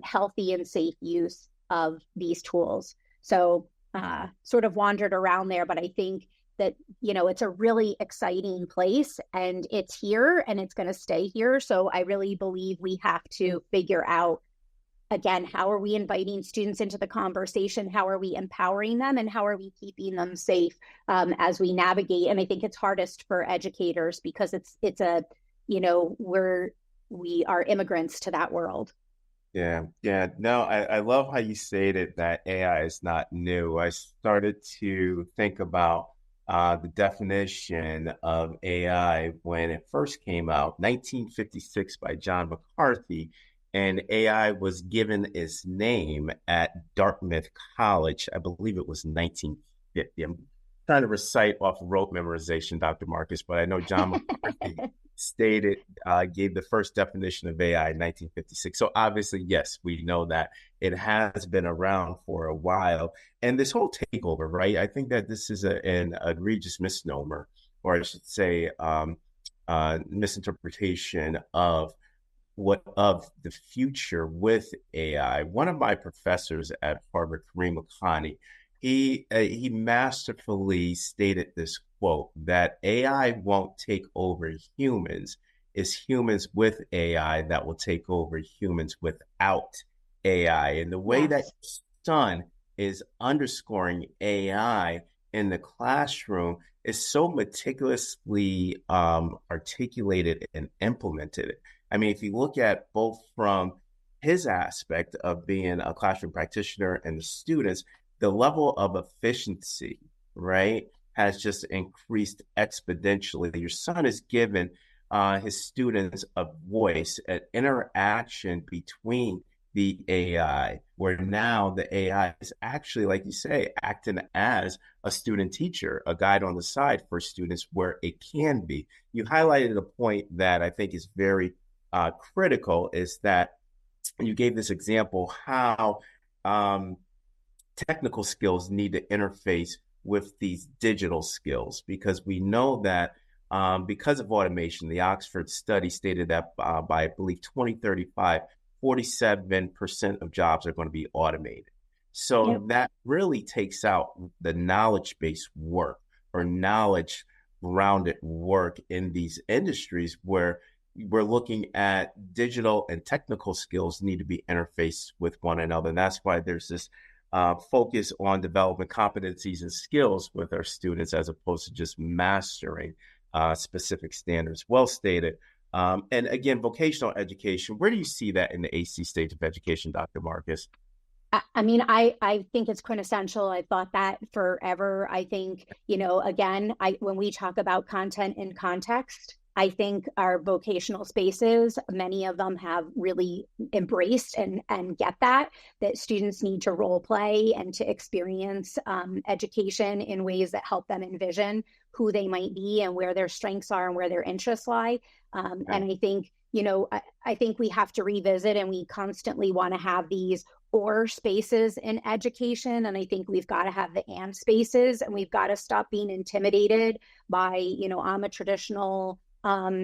healthy and safe use of these tools. So sort of wandered around there, but I think that, it's a really exciting place and it's here and it's going to stay here. So I really believe we have to figure out, again, how are we inviting students into the conversation? How are we empowering them? And how are we keeping them safe as we navigate? And I think it's hardest for educators because it's a, we are immigrants to that world. Yeah, yeah. No, I love how you stated that AI is not new. I started to think about the definition of AI when it first came out, 1956 by John McCarthy, and AI was given its name at Dartmouth College. I believe it was 1950. I'm trying to recite off rote memorization, Dr. Marcus, but I know John McCarthy gave the first definition of AI in 1956. So obviously, yes, we know that it has been around for a while. And this whole takeover, right? I think that this is an egregious misnomer, or I should say, misinterpretation of the future with AI. One of my professors at Harvard, Kareem Lakhani, he masterfully stated this quote that AI won't take over humans. It's humans with AI that will take over humans without AI. And the way that Yes. son is underscoring AI in the classroom is so meticulously articulated and implemented. I mean, if you look at both from his aspect of being a classroom practitioner and the students, the level of efficiency, right, has just increased exponentially. Your son is given his students a voice, an interaction between the AI, where now the AI is actually, like you say, acting as a student teacher, a guide on the side for students where it can be. You highlighted a point that I think is very critical, is that you gave this example how technical skills need to interface with these digital skills, because we know that because of automation, the Oxford study stated that by, I believe, 2035, 47% of jobs are going to be automated. Yep. So that really takes out the knowledge-based work or knowledge-grounded work in these industries where we're looking at digital and technical skills need to be interfaced with one another. And that's why there's this focus on developing competencies and skills with our students as opposed to just mastering specific standards. Well stated. And again, vocational education, where do you see that in the AC stage of education, Dr. Marcus? I mean, I think it's quintessential. I thought that forever. I think, again, when we talk about content in context, I think our vocational spaces, many of them have really embraced and get that students need to role play and to experience education in ways that help them envision who they might be and where their strengths are and where their interests lie. And I think, I think we have to revisit, and we constantly want to have these or spaces in education. And I think we've got to have the and spaces, and we've got to stop being intimidated by, I'm a traditional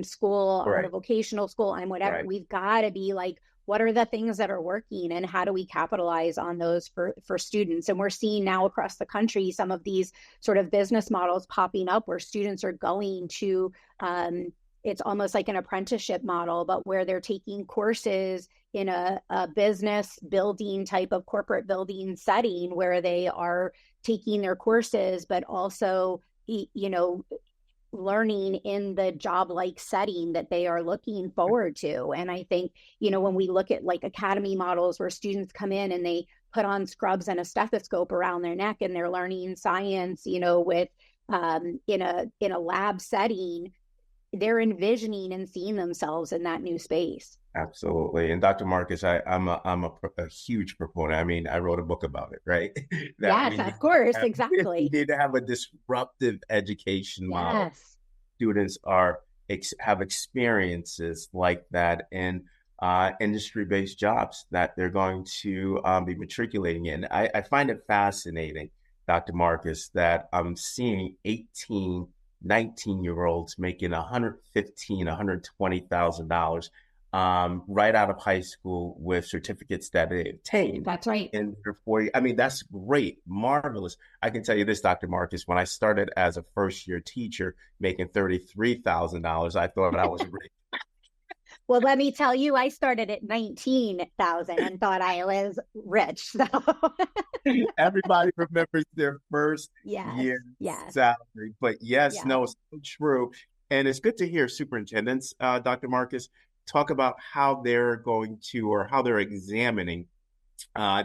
school, I'm a Right. vocational school, I'm whatever. Right. We've got to be like, what are the things that are working and how do we capitalize on those for students? And we're seeing now across the country some of these sort of business models popping up where students are going to it's almost like an apprenticeship model, but where they're taking courses in a business building type of corporate building setting where they are taking their courses, but also, learning in the job-like setting that they are looking forward to. And I think, when we look at like academy models where students come in and they put on scrubs and a stethoscope around their neck and they're learning science, with in a lab setting, they're envisioning and seeing themselves in that new space. Absolutely. And Dr. Marcus, I'm a huge proponent. I mean, I wrote a book about it, right? That Yes, of course, we exactly. need to have a disruptive education model. Yes. Students have experiences like that. And industry-based jobs that they're going to be matriculating in. I find it fascinating, Dr. Markus, that I'm seeing 18, 19-year-olds making $115,000, $120,000 right out of high school with certificates that they obtained. That's right. In their 40, I mean, that's great, marvelous. I can tell you this, Dr. Markus, when I started as a first-year teacher making $33,000, I thought I was rich. Well, let me tell you, I started at 19,000 and thought I was rich. So Everybody remembers their first yes, year yes, salary. But yes, yes. no, it's so true. And it's good to hear superintendents, Dr. Markus, talk about how they're going to or how they're examining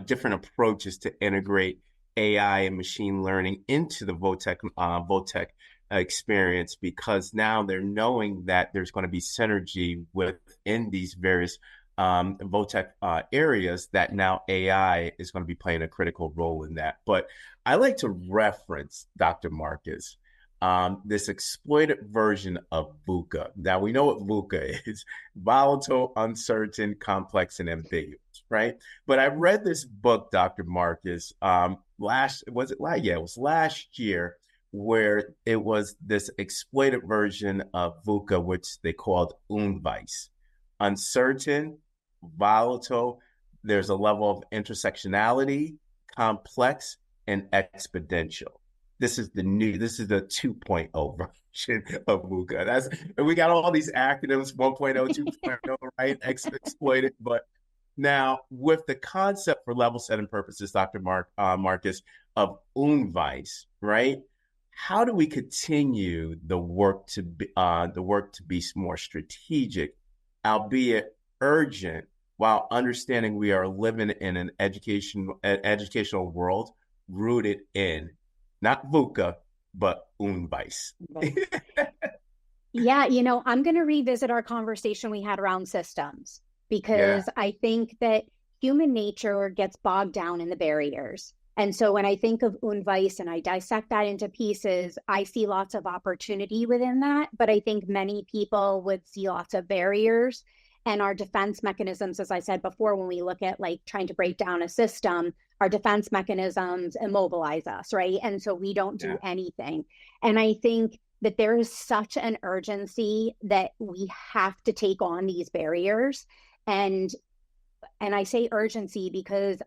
different approaches to integrate AI and machine learning into the VOTEC experience, because now they're knowing that there's going to be synergy within these various VOTEC areas, that now AI is going to be playing a critical role in that. But I like to reference, Dr. Markus, this exploited version of VUCA. Now, we know what VUCA is: volatile, uncertain, complex, and ambiguous, right? But I read this book, Dr. Markus, it was last year, where it was this exploited version of VUCA, which they called Unweis: uncertain, volatile, there's a level of intersectionality, complex, and exponential. This is the 2.0 version of VUCA. We got all these acronyms: 1.0, 2.0, right? Exploited. But now, with the concept for level setting purposes, Dr. Markus, of Unweis, right? How do we continue the work to be more strategic, albeit urgent, while understanding we are living in an educational world rooted in not VUCA, but Unweis? Right. Yeah, I'm going to revisit our conversation we had around systems, Yeah, because I think that human nature gets bogged down in the barriers. And so when I think of Unweis and I dissect that into pieces, I see lots of opportunity within that. But I think many people would see lots of barriers. And our defense mechanisms, as I said before, when we look at like trying to break down a system, our defense mechanisms immobilize us, right? And so we don't do yeah, anything. And I think that there is such an urgency that we have to take on these barriers. And I say urgency because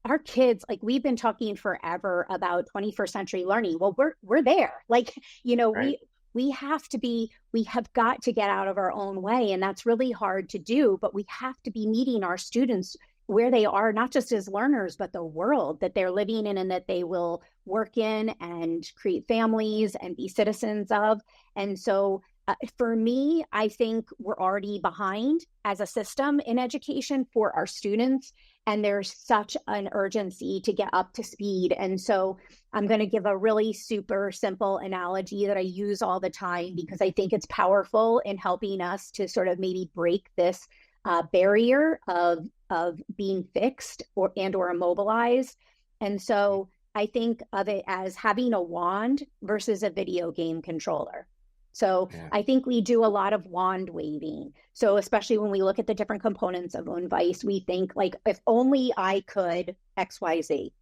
our kids, like, we've been talking forever about 21st century learning. Well, we're there. Like, right. we have got to get out of our own way, and that's really hard to do, but we have to be meeting our students where they are, not just as learners, but the world that they're living in and that they will work in and create families and be citizens of. And so for me, I think we're already behind as a system in education for our students. And there's such an urgency to get up to speed. And so I'm going to give a really super simple analogy that I use all the time, because I think it's powerful in helping us to sort of maybe break this barrier of being fixed or immobilized. And so I think of it as having a wand versus a video game controller. So Yeah, I think we do a lot of wand waving. So especially when we look at the different components of Unweis, we think like, if only I could XYZ,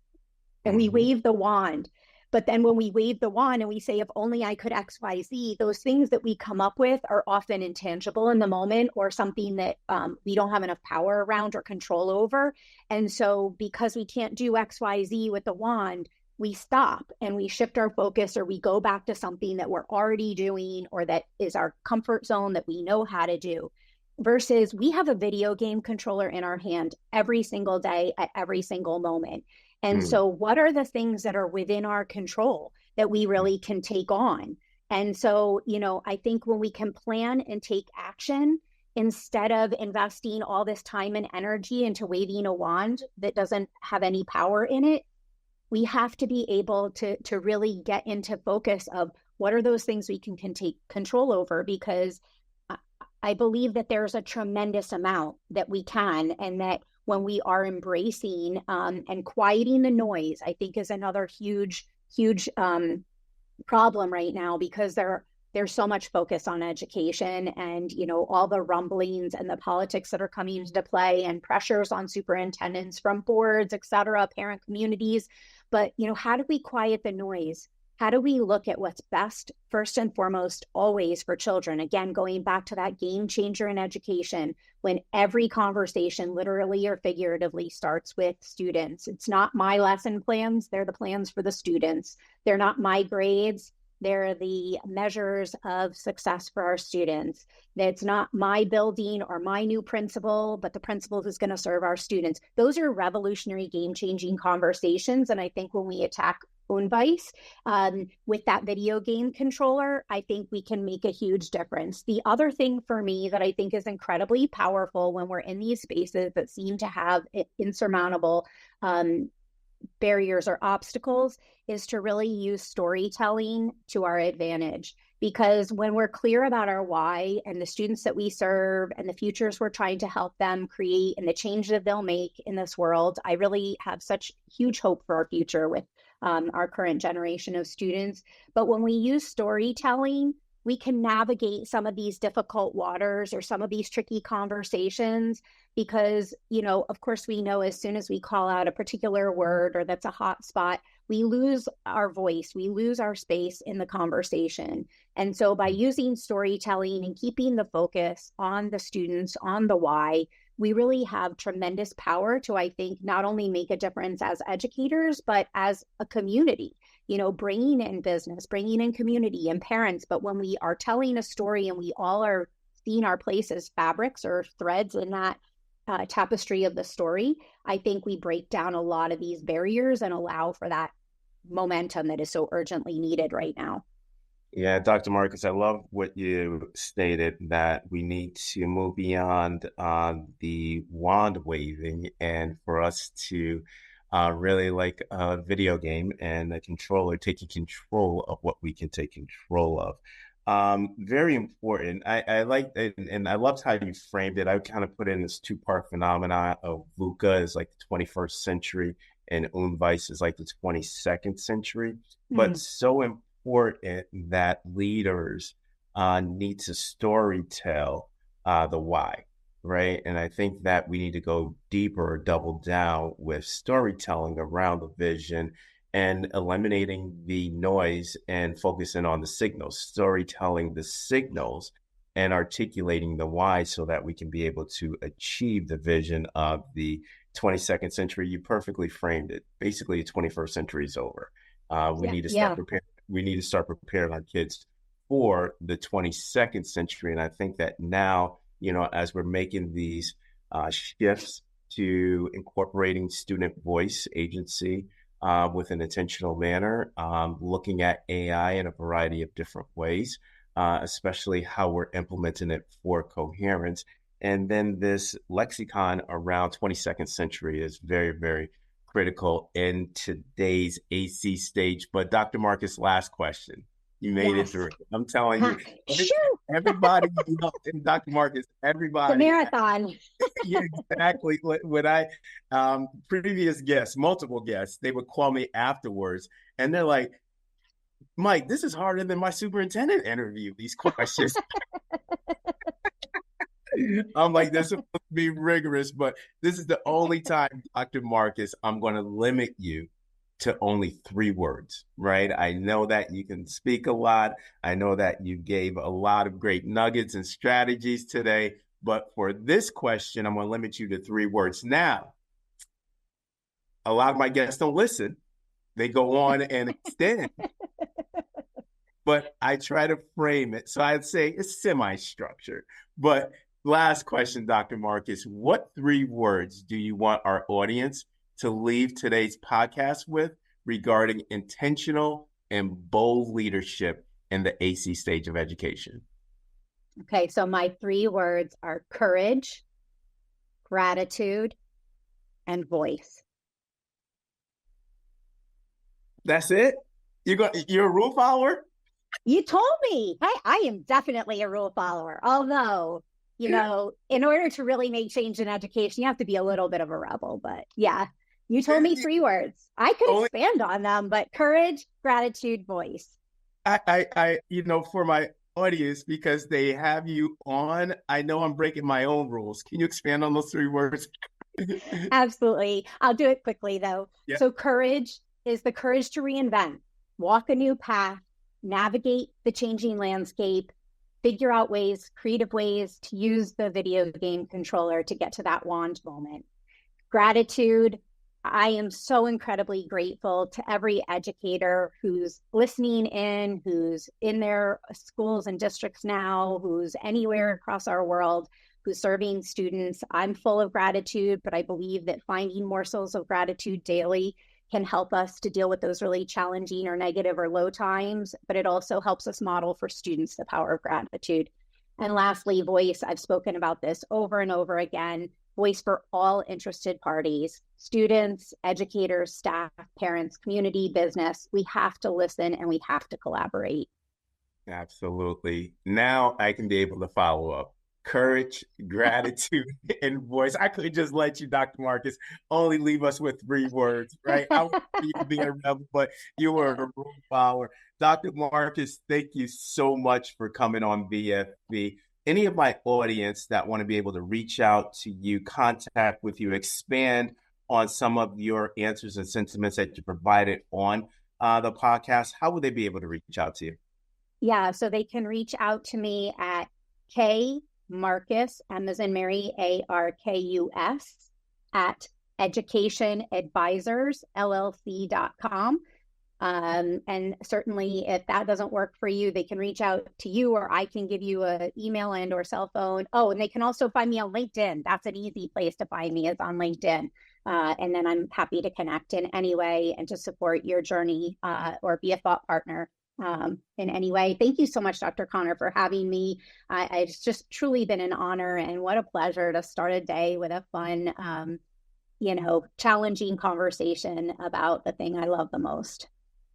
and we mm-hmm. wave the wand. But then when we wave the wand and we say, if only I could XYZ, those things that we come up with are often intangible in the moment, or something that we don't have enough power around or control over. And so because we can't do XYZ with the wand, we stop and we shift our focus, or we go back to something that we're already doing or that is our comfort zone that we know how to do. Versus we have a video game controller in our hand every single day at every single moment. And Mm. so what are the things that are within our control that we really can take on? And so, I think when we can plan and take action, instead of investing all this time and energy into waving a wand that doesn't have any power in it, we have to be able to really get into focus of what are those things we can take control over, because I believe that there's a tremendous amount that we can, and that when we are embracing and quieting the noise, I think is another huge problem right now, because there there's so much focus on education and, all the rumblings and the politics that are coming into play and pressures on superintendents from boards, et cetera, parent communities. But, how do we quiet the noise? How do we look at what's best, first and foremost, always for children? Again, going back to that game changer in education, when every conversation, literally or figuratively, starts with students. It's not my lesson plans, they're the plans for the students. They're not my grades, they're the measures of success for our students. It's not my building or my new principal, but the principal who's going to serve our students. Those are revolutionary, game-changing conversations. And I think when we attack Unvice with that video game controller, I think we can make a huge difference. The other thing for me that I think is incredibly powerful when we're in these spaces that seem to have insurmountable barriers or obstacles is to really use storytelling to our advantage. Because when we're clear about our why and the students that we serve and the futures we're trying to help them create and the change that they'll make in this world, I really have such huge hope for our future with our current generation of students. But when we use storytelling, we can navigate some of these difficult waters or some of these tricky conversations because, of course, we know as soon as we call out a particular word or that's a hot spot, we lose our voice, we lose our space in the conversation. And so by using storytelling and keeping the focus on the students, on the why, we really have tremendous power to, I think, not only make a difference as educators, but as a community, bringing in business, bringing in community and parents. But when we are telling a story and we all are seeing our place as fabrics or threads in that tapestry of the story, I think we break down a lot of these barriers and allow for that momentum that is so urgently needed right now. Yeah, Dr. Markus, I love what you stated that we need to move beyond the wand waving and for us to really like a video game and a controller taking control of what we can take control of. Very important. I like it, and I loved how you framed it. I kind of put in this two-part phenomena of VUCA is like the 21st century and Unvice is like the 22nd century, but so important that leaders need to story tell the why, right? And I think that we need to go deeper, double down with storytelling around the vision and eliminating the noise and focusing on the signals, storytelling the signals and articulating the why so that we can be able to achieve the vision of the 22nd century. You perfectly framed it. Basically, the 21st century is over. We need to start preparing. We need to start preparing our kids for the 22nd century. And I think that now, as we're making these shifts to incorporating student voice agency with an intentional manner, looking at AI in a variety of different ways, especially how we're implementing it for coherence. And then this lexicon around 22nd century is very, very critical in today's AC stage. But Dr. Markus, last question. You made it through. I'm telling you, everybody, and Dr. Markus, everybody. The marathon. Yeah, exactly. When I, previous guests, multiple guests, they would call me afterwards and they're like, Mike, this is harder than my superintendent interview, these questions. I'm like, this is supposed to be rigorous, but this is the only time, Dr. Markus, I'm going to limit you to only 3 words, right? I know that you can speak a lot. I know that you gave a lot of great nuggets and strategies today, but for this question, I'm going to limit you to 3 words. Now, a lot of my guests don't listen. They go on and extend. But I try to frame it. So I'd say it's semi-structured. But last question, Dr. Markus, what 3 words do you want our audience to leave today's podcast with regarding intentional and bold leadership in the AC stage of education? Okay, so my 3 words are courage, gratitude, and voice. That's it? You're a rule follower? You told me. I am definitely a rule follower. Although, in order to really make change in education, you have to be a little bit of a rebel. But yeah, you told me 3 words. I could expand on them, but courage, gratitude, voice. I for my audience, because they have you on, I know I'm breaking my own rules. Can you expand on those three words? Absolutely. I'll do it quickly though. Yeah. So courage is the courage to reinvent, walk a new path, navigate the changing landscape, figure out ways, creative ways to use the video game controller to get to that wand moment. Gratitude. I am so incredibly grateful to every educator who's listening in, who's in their schools and districts now, who's anywhere across our world, who's serving students. I'm full of gratitude, but I believe that finding morsels of gratitude daily can help us to deal with those really challenging or negative or low times, but it also helps us model for students the power of gratitude. And lastly, voice. I've spoken about this over and over again. Voice for all interested parties, students, educators, staff, parents, community, business. We have to listen and we have to collaborate. Absolutely. Now I can be able to follow up. Courage, gratitude, and voice. I could just let you, Dr. Markus, only leave us with three words, right? I want you to be a rebel, but you were a room follower. Dr. Markus, thank you so much for coming on VFB. Any of my audience that want to be able to reach out to you, contact with you, expand on some of your answers and sentiments that you provided on the podcast, how would they be able to reach out to you? Yeah, so they can reach out to me at K Markus, M as in Mary, ARKUS, at educationadvisorsllc.com. And certainly if that doesn't work for you, they can reach out to you, or I can give you an email and or cell phone. Oh, and they can also find me on LinkedIn. That's an easy place to find me, is on LinkedIn. And then I'm happy to connect in any way and to support your journey or be a thought partner in any way. Thank you so much, Dr. Connor, for having me. It's just truly been an honor, and what a pleasure to start a day with a fun, challenging conversation about the thing I love the most.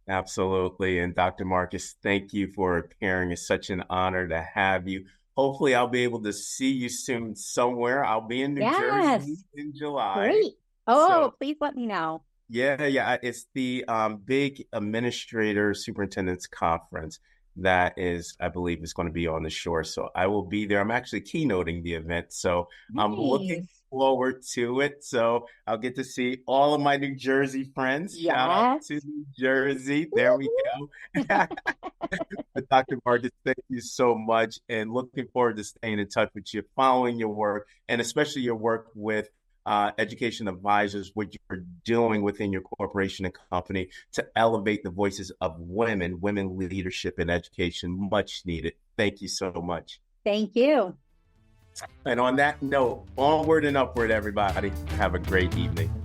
Absolutely. And Dr. Markus, thank you for appearing. It's such an honor to have you. Hopefully, I'll be able to see you soon somewhere. I'll be in New Jersey in July. Great. Oh, please let me know. Yeah. It's the big administrator superintendent's conference that is, I believe, is going to be on the shore. So I will be there. I'm actually keynoting the event. So I'm looking forward to it. So I'll get to see all of my New Jersey friends. Yes. Shout out to New Jersey. There we go. But Dr. Markus, thank you so much. And looking forward to staying in touch with you, following your work, and especially your work with education advisors, what you're doing within your corporation and company to elevate the voices of women leadership in education, much needed. Thank you so much. Thank you. And on that note, onward and upward, everybody. Have a great evening.